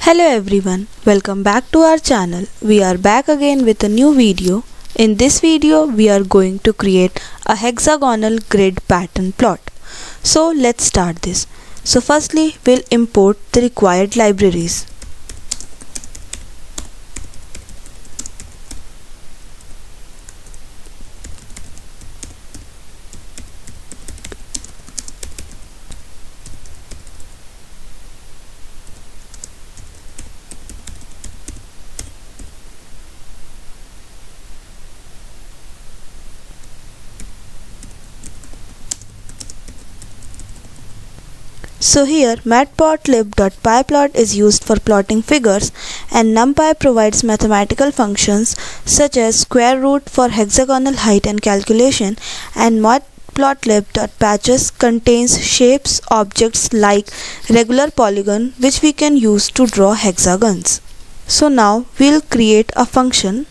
Hello everyone, welcome back to our channel. We are back again with a new video. In this video, we are going to create a hexagonal grid pattern plot. So let's start this. So firstly, we'll import the required libraries. So here matplotlib.pyplot is used for plotting figures, and numpy provides mathematical functions such as square root for hexagonal height and calculation, and matplotlib.patches contains shapes objects like regular polygon which we can use to draw hexagons. So now we'll create a function .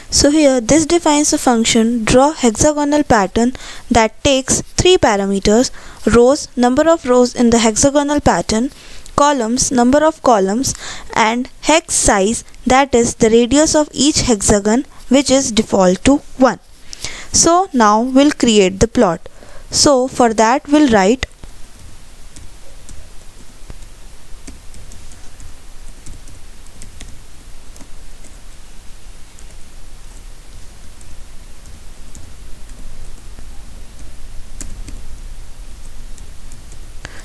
So here this defines a function draw hexagonal pattern that takes three parameters: rows, number of rows in the hexagonal pattern, columns, number of columns, and hex size, that is the radius of each hexagon, which is default to 1. So now we'll create the plot. So for that we'll write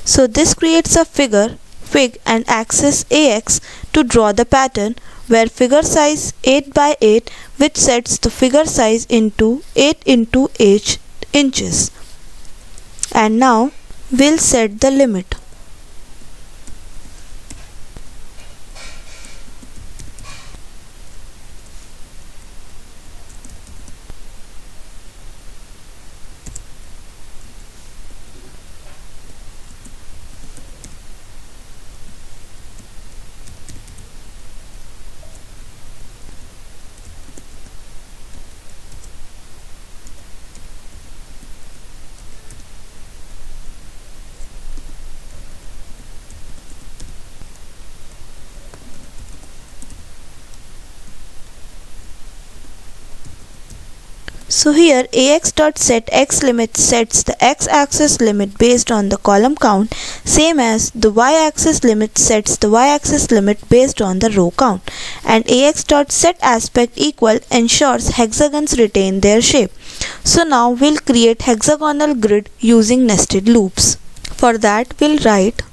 So this creates a fig and axis AX to draw the pattern, where figure size 8 by 8, which sets the figure size into 8 into 8 inches. And now we'll set the limit. So here ax.setXlimit sets the x-axis limit based on the column count, same as the y-axis limit sets the y-axis limit based on the row count, and ax.setAspectEqual ensures hexagons retain their shape. So now we'll create hexagonal grid using nested loops. For that we'll write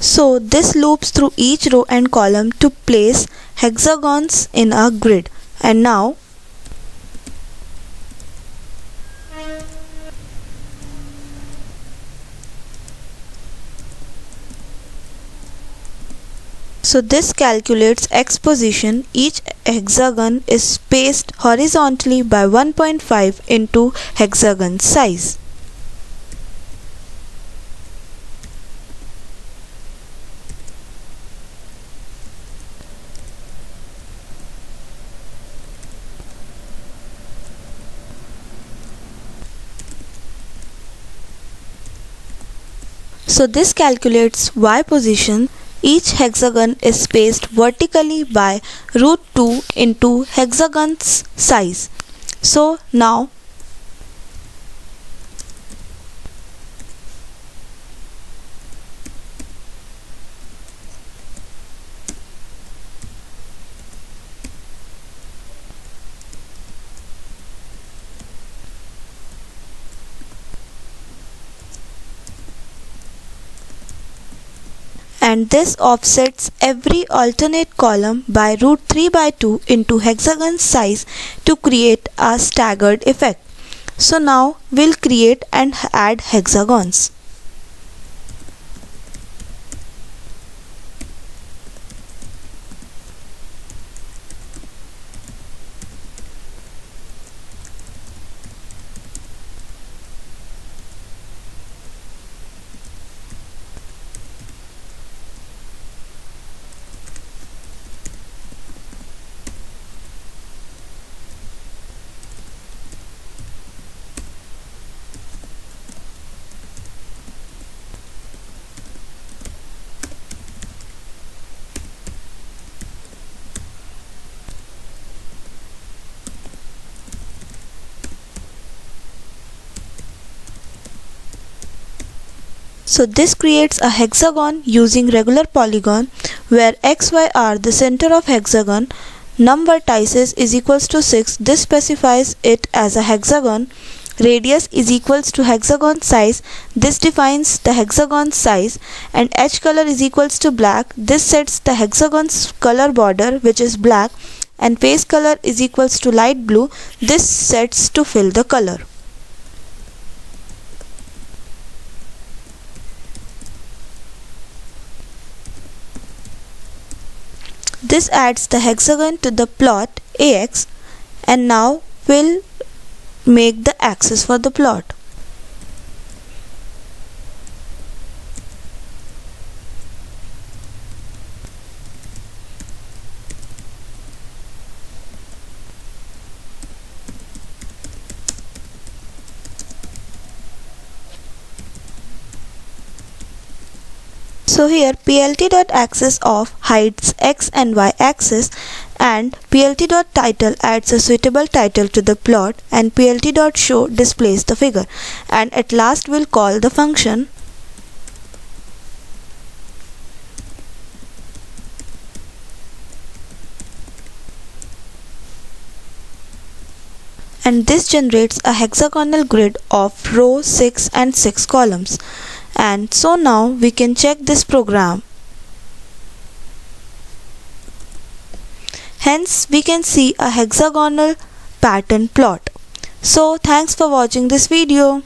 So this loops through each row and column to place hexagons in a grid. And now this calculates x position. Each hexagon is spaced horizontally by 1.5 into hexagon size. So this calculates y position. Each hexagon is spaced vertically by √2 into hexagon's size. So now and this offsets every alternate column by √3/2 into hexagon size to create a staggered effect. So now we'll create and add hexagons. So this creates a hexagon using regular polygon where x, y are the center of hexagon. Num vertices is equals to 6. This specifies it as a hexagon. Radius is equals to hexagon size. This defines the hexagon size. And edge color is equals to black. This sets the hexagon's color border, which is black. And face color is equals to light blue. This sets to fill the color. This adds the hexagon to the plot AX, and now we'll make the axis for the plot. So here plt.axis of hides x and y axis, and plt.title adds a suitable title to the plot, and plt.show displays the figure, and at last we'll call the function and this generates a hexagonal grid of row 6 and 6 columns. And so now we can check this program. Hence we can see a hexagonal pattern plot. So thanks for watching this video.